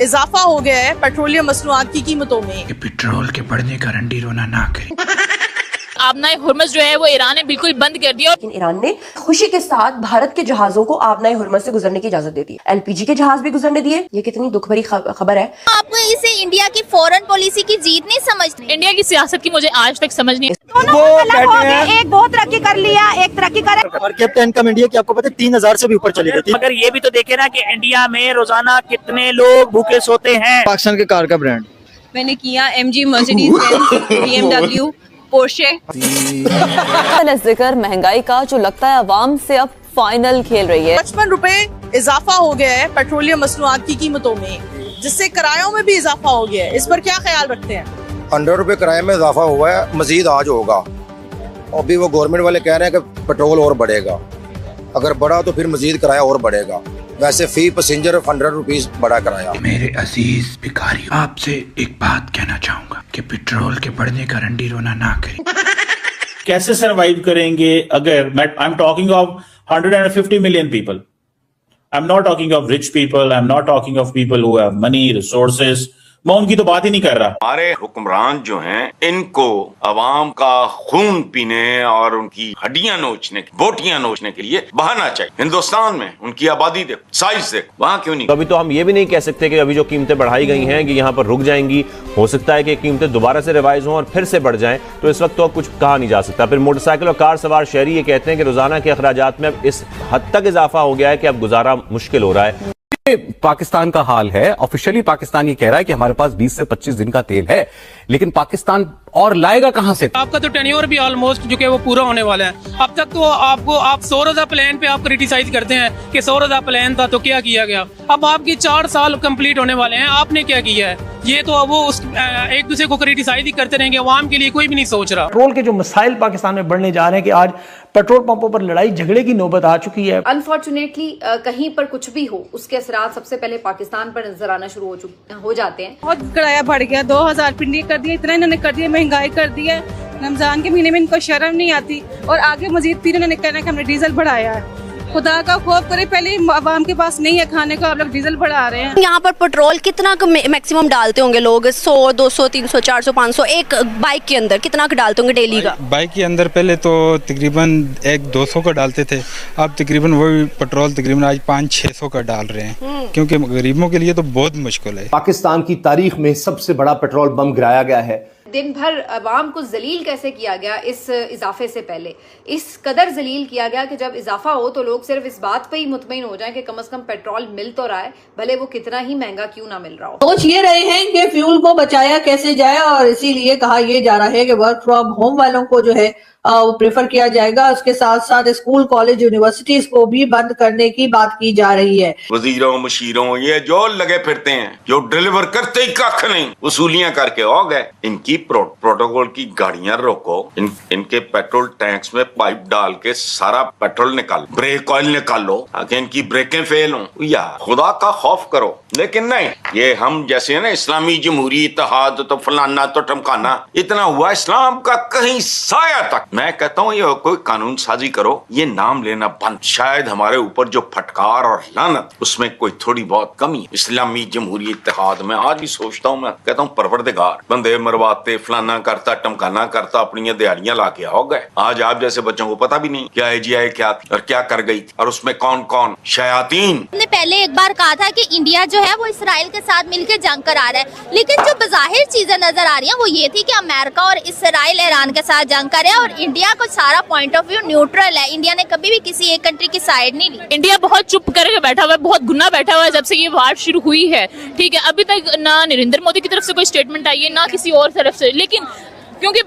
इजाफा हो गया है पेट्रोलियम मसनूआत की कीमतों में। पेट्रोल के बढ़ने का रंडी रोना ना करे। आबनाए हुर्मुज़ जो है वो ईरान ने बिल्कुल बंद कर दिया। लेकिन ईरान ने खुशी के साथ भारत के जहाजों को आबनाए हुर्मुज़ से गुजरने की इजाजत दे दी। एलपीजी के जहाज भी गुजरने दिए। ये कितनी दुख भरी खबर है। आपको इसे इंडिया की फॉरेन पॉलिसी की जीत नहीं समझती? इंडिया की सियासत की मुझे आज तक समझ नहीं। एक बहुत तरक्की कर लिया, एक तरक्की कर। और कैप्टन इनकम इंडिया की आपको पता है 3000 से भी ऊपर चली गई थी। मगर ये भी तो देखे ना कि इंडिया में रोजाना कितने लोग भूखे सोते हैं। पाकिस्तान के कार का ब्रांड मैंने किया MG, मर्सिडीज, BMW, पोर्शे। जिक्र महंगाई का जो लगता है अवाम से अब फाइनल खेल रही है। 55 रुपए इजाफा हो गया है पेट्रोलियम मसनूआत की कीमतों में, जिससे किरायों में भी इजाफा हो गया है। इस पर क्या ख्याल रखते हैं? 100 रुपए किराए में इजाफा हुआ है, मजीद आज होगा। अभी वो गवर्नमेंट वाले कह रहे हैं कि पेट्रोल और बढ़ेगा, अगर बढ़ा तो फिर मजीद किराया और बढ़ेगा। वैसे फी पैसेंजर 100 रुपीज बढ़ा किराया। मेरे अजीज भिखारी, आपसे एक बात कहना चाहूंगा कि पेट्रोल के बढ़ने का रंडी रोना ना करे। कैसे सरवाइव करेंगे अगर I am talking of 150 million people. I am not talking of rich people, I am not talking of people who have money, resources. मैं उनकी तो बात ही नहीं कर रहा। हमारे हुक्मरान जो हैं, इनको अवाम का खून पीने और उनकी हड्डियां नोचने, बोटियां नोचने के लिए बहाना चाहिए। हिंदुस्तान में उनकी आबादी देखो, साइज देखो, वहां क्यों नहीं? अभी तो हम ये भी नहीं कह सकते कि अभी जो कीमतें बढ़ाई गई हैं कि यहाँ पर रुक जाएंगी। हो सकता है कि कीमतें दोबारा से रिवाइज हों और फिर से बढ़ जाएं, तो इस वक्त तो कुछ कहा नहीं जा सकता। फिर मोटरसाइकिल और कार सवार शहरी ये कहते हैं कि रोजाना के अखराजात में अब इस हद तक इजाफा हो गया है कि अब गुजारा मुश्किल हो रहा है। पाकिस्तान का हाल है। ऑफिशियली पाकिस्तान ये कह रहा है कि हमारे पास 20 से 25 दिन का तेल है, लेकिन पाकिस्तान और लाएगा कहां से? आपका तो टेन्योर भी ऑलमोस्ट जो कि वो पूरा होने वाला है। अब तक तो आप 100 रोजा प्लान पे आप क्रिटिसाइज करते हैं कि 100 रोजा प्लान था तो क्या किया गया। अब आपकी 4 साल कंप्लीट होने वाले हैं, आपने क्या किया है? ये तो वो एक दूसरे को क्रिटिसाइज ही करते रहेंगे, अवाम के लिए कोई भी नहीं सोच रहा। पेट्रोल के जो मसाइल पाकिस्तान में बढ़ने जा रहे हैं कि आज पेट्रोल पंपों पर लड़ाई झगड़े की नौबत आ चुकी है। अनफॉर्चुनेटली कहीं पर कुछ भी हो, उसके असरात सबसे पहले पाकिस्तान पर नजर आना शुरू हो जाते हैं। बहुत किराया बढ़ गया, 2000 पिंडी कर दिया, इतना इन्होंने कर दिया, महंगाई कर दी है। रमजान के महीने में इनको शर्म नहीं आती और आगे मजीद फिर इन्होंने कहना कि हमने डीजल बढ़ाया है। खुदा का खौफ करे, पहले आवाम के पास नहीं है खाने को, आप लोग डीजल बढ़ा रहे हैं। यहाँ पर पेट्रोल कितना मैक्सिमम डालते होंगे लोग? 100, 200, 300, 400, 500 एक बाइक के अंदर कितना डालते होंगे डेली का? बाइक के अंदर पहले तो तकरीबन 200 का डालते थे, अब तकरीबन वही पेट्रोल तकरीबन आज 500-600 का डाल रहे हैं, क्योंकि गरीबों के लिए तो बहुत मुश्किल है। पाकिस्तान की तारीख में सबसे बड़ा पेट्रोल बम गिराया गया है। दिन भर अवाम को जलील कैसे किया गया इस इजाफे से पहले, इस कदर जलील किया गया कि जब इजाफा हो तो लोग सिर्फ इस बात पे ही मुतमईन हो जाएं कि कम से कम पेट्रोल मिल तो रहा है, भले वो कितना ही महंगा क्यों ना मिल रहा हो। सोच ये रहे हैं कि फ्यूल को बचाया कैसे जाए और इसीलिए कहा यह जा रहा है कि वर्क फ्रॉम होम वालों को जो है वो प्रेफर किया जाएगा। उसके साथ साथ स्कूल, कॉलेज, यूनिवर्सिटीज को भी बंद करने की बात की जा रही है। वजीरों मशीरों ये जो लगे फिरते हैं, जो डिलीवर करते ही कख नहीं, वसूलियां करके हो गए। इनकी प्रोटोकॉल की गाड़ियां रोको, इनके पेट्रोल टैंक्स में पाइप डाल के सारा पेट्रोल निकाल, ब्रेक ऑयल निकालो ताकि इनकी ब्रेकें फेल हों। यार खुदा का खौफ करो। लेकिन नहीं, ये हम जैसे ना इस्लामी जमहूरी इत्तेहाद तो फलाना तो टमकाना, इतना हुआ इस्लाम का कहीं साया तक। मैं कहता हूँ ये कोई कानून साजी करो, ये नाम लेना बंद। शायद हमारे ऊपर जो फटकार और लानत, उसमें कोई थोड़ी बहुत कमी। इस्लामी जमहूरी इत्तेहाद में आज भी सोचता हूँ, मैं कहता हूँ परवरदिगार, बंदे मरवाते, फलाना करता, टमकाना करता, अपनी दिहाड़ियां ला के हो गए। आज आप जैसे बच्चों को पता भी नहीं क्या AGI क्या थी और क्या कर गई थी, और उसमें कौन कौन शयातीन। हमने पहले एक बार कहा था कि इंडिया जो है वो इसराइल के साथ मिलकर जंग करा रहा है, लेकिन जो बज़ाहिर चीजें नजर आ रही हैं वो ये थी कि अमेरिका और इसराइल ईरान के साथ जंग करे और इंडिया को सारा पॉइंट ऑफ व्यू न्यूट्रल है। इंडिया ने कभी भी किसी एक कंट्री की साइड नहीं ली। इंडिया बहुत चुप करके बैठा हुआ है, बहुत गुन्ना बैठा हुआ है जब से ये वार शुरू हुई है। ठीक है, अभी तक ना नरेंद्र मोदी की तरफ से कोई स्टेटमेंट आई है, ना किसी और तरफ से। लेकिन क्योंकि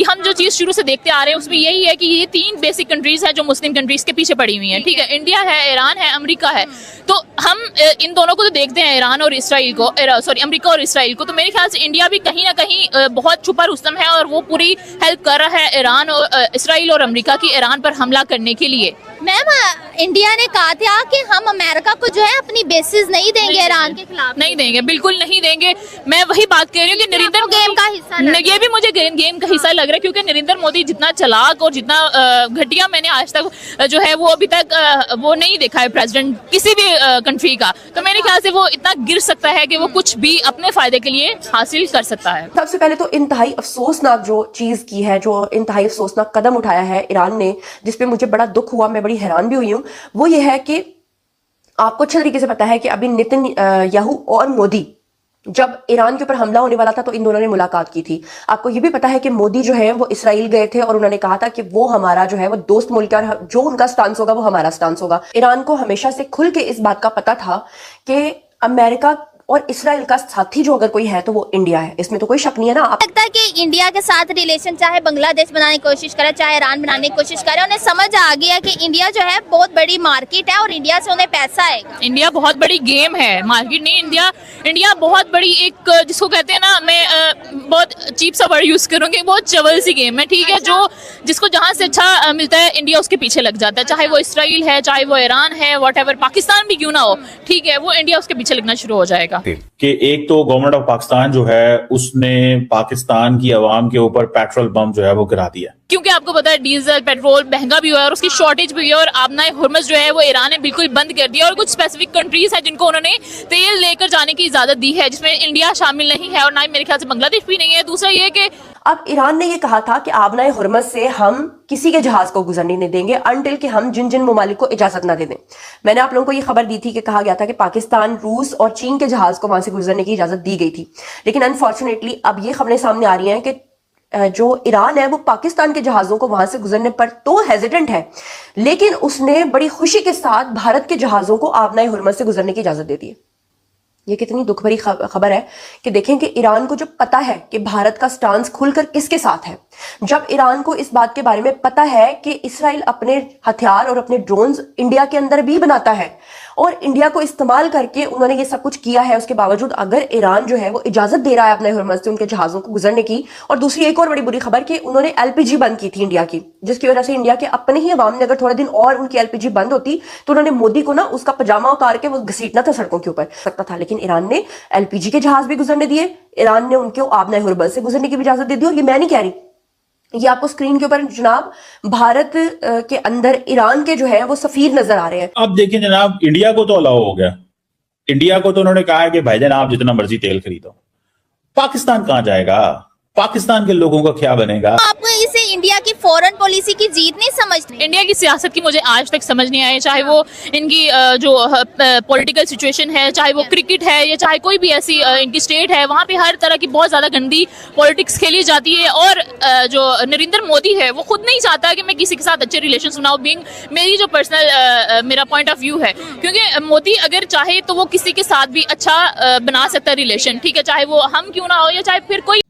हम जो चीज शुरू से देखते आ रहे हैं उसमें यही है कि ये 3 बेसिक कंट्रीज हैं जो मुस्लिम कंट्रीज के पीछे पड़ी हुई हैं। ठीक है, इंडिया है, ईरान है, अमेरिका है। तो हम इन दोनों को तो देखते हैं, ईरान और इसराइल को, अमेरिका और इसराइल को। तो मेरे ख्याल से इंडिया भी कहीं ना कहीं बहुत छुपा रुस्तम है और वो पूरी हेल्प कर रहा है ईरान और इसराइल और अमेरिका की ईरान पर हमला करने के लिए। मैम इंडिया ने कहा था कि हम अमेरिका को जो है अपनी बेसिस नहीं देंगे ईरान के खिलाफ। नहीं देंगे, बिल्कुल नहीं देंगे। मैं वही बात कह रही हूँ कि नरेंद्र गेम का हिस्सा ये भी मुझे गेम का हिस्सा लग रहा है, क्योंकि नरेंद्र मोदी जितना चालाक और जितना घटिया मैंने आज तक जो है वो अभी तक वो नहीं देखा है प्रेसिडेंट किसी भी कंट्री का। तो मेरे ख्याल से वो इतना गिर सकता है कि वो कुछ भी अपने फायदे के लिए हासिल कर सकता है। सबसे पहले तो इंतहाई अफसोसनाक जो चीज की है, जो इंतहाई अफसोसनाक कदम उठाया है ईरान ने, जिसपे मुझे बड़ा दुख हुआ, मैं बड़ी हैरान भी हुई हूँ, वो ये है कि आपको अच्छे तरीके से पता है कि अभी नेतन्याहू और मोदी जब ईरान के ऊपर हमला होने वाला था तो इन दोनों ने मुलाकात की थी। आपको ये भी पता है कि मोदी जो है वो इसराइल गए थे और उन्होंने कहा था कि वो हमारा जो है वो दोस्त मुल्क है और जो उनका स्टांस होगा वो हमारा स्टांस होगा। ईरान को हमेशा से खुल के इस बात का पता था कि अमेरिका और इसराइल का साथी जो अगर कोई है तो वो इंडिया है, इसमें तो कोई शक नहीं है ना। लगता है कि इंडिया के साथ रिलेशन चाहे बांग्लादेश बनाने की कोशिश करे चाहे ईरान बनाने की कोशिश करे, उन्हें समझ आ गया कि इंडिया जो है बहुत बड़ी मार्केट है और इंडिया से उन्हें पैसा आएगा। इंडिया बहुत बड़ी गेम है, मार्केट नहीं। इंडिया बहुत बड़ी एक जिसको कहते हैं ना, मैं बहुत चीप सा वर्ड यूज करूंगी, बहुत चवल सी गेम है, ठीक है। जो जिसको जहां से अच्छा मिलता है इंडिया उसके पीछे लग जाता है, चाहे वो इसराइल है चाहे वो ईरान है, व्हाटएवर, पाकिस्तान भी क्यों ना हो, ठीक है, वो इंडिया उसके पीछे लगना शुरू हो जाएगा। कि एक तो गवर्नमेंट ऑफ पाकिस्तान जो है उसने पाकिस्तान की आवाम के ऊपर पेट्रोल बम जो है वो गिरा दिया, क्योंकि आपको पता है डीजल पेट्रोल महंगा भी हुआ है और उसकी शॉर्टेज भी हुई है, और आबनाए हुर्मस जो है वो ईरान ने बिल्कुल बंद कर दिया, और कुछ स्पेसिफिक कंट्रीज है जिनको उन्होंने तेल लेकर जाने की इजाजत दी है, जिसमें इंडिया शामिल नहीं है और ना ही मेरे ख्याल से बांग्लादेश भी नहीं है। दूसरा ये कि अब ईरान ने ये कहा था कि आबनाए हुर्मस से हम किसी के जहाज को गुजरने नहीं देंगे अनटिल कि हम जिन जिन ममालिक को इजाजत ना दे दें। मैंने आप लोगों को ये खबर दी थी कि कहा गया था कि पाकिस्तान, रूस और चीन के जहाज को वहां से गुजरने की इजाजत दी गई थी, लेकिन अनफॉर्चुनेटली अब ये खबरें सामने आ रही हैं कि जो ईरान है वो पाकिस्तान के जहाजों को वहां से गुजरने पर तो हेजिटेंट है, लेकिन उसने बड़ी खुशी के साथ भारत के जहाजों को आबनाए हुर्मस से गुजरने की इजाजत दे दी है। ये कितनी दुख भरी खबर है कि देखें कि ईरान को जब पता है कि भारत का स्टांस खुलकर किसके साथ है, जब ईरान को इस बात के बारे में पता है कि इसराइल अपने हथियार और अपने ड्रोन्स इंडिया के अंदर भी बनाता है और इंडिया को इस्तेमाल करके उन्होंने ये सब कुछ किया है, उसके बावजूद अगर ईरान जो है वो इजाजत दे रहा है अपने हुर्मस से उनके जहाजों को गुजरने की। और दूसरी एक और बड़ी बुरी खबर कि उन्होंने एलपीजी बंद की थी इंडिया की, जिसकी वजह से इंडिया के अपने ही अवाम ने अगर थोड़े दिन और उनकी एलपीजी बंद होती तो उन्होंने मोदी को ना उसका पजामा उतार के वो घसीटना था सड़कों के ऊपर सकता था, लेकिन ईरान ने एलपीजी के जहाज भी गुजरने दिए, ईरान ने उनको आबनाए हुर्मस से गुजरने की भी इजाजत दे दी। और ये मैं नहीं कह रही, ये आपको स्क्रीन के ऊपर जनाब भारत के अंदर ईरान के जो है वो सफीर नजर आ रहे हैं। अब देखिए जनाब, इंडिया को तो अलाउ हो गया, इंडिया को तो उन्होंने कहा है कि भाईजान आप जितना मर्जी तेल खरीदो। पाकिस्तान कहां जाएगा? पाकिस्तान के लोगों का क्या बनेगा? आपको इसे इंडिया की फॉरेन पॉलिसी की जीत नहीं समझते? इंडिया की सियासत की मुझे आज तक समझ नहीं आई, चाहे वो इनकी जो पॉलिटिकल सिचुएशन है, चाहे वो क्रिकेट है या चाहे कोई भी ऐसी इनकी स्टेट है, वहाँ पे हर तरह की बहुत ज्यादा गंदी पॉलिटिक्स खेली जाती है। और जो नरेंद्र मोदी है वो खुद नहीं चाहता कि मैं किसी के साथ अच्छे रिलेशन बनाऊं, बीइंग मेरी जो पर्सनल मेरा पॉइंट ऑफ व्यू है, क्योंकि मोदी अगर चाहे तो वो किसी के साथ भी अच्छा बना सकता है रिलेशन, ठीक है, चाहे वो हम क्यों ना हो या चाहे फिर कोई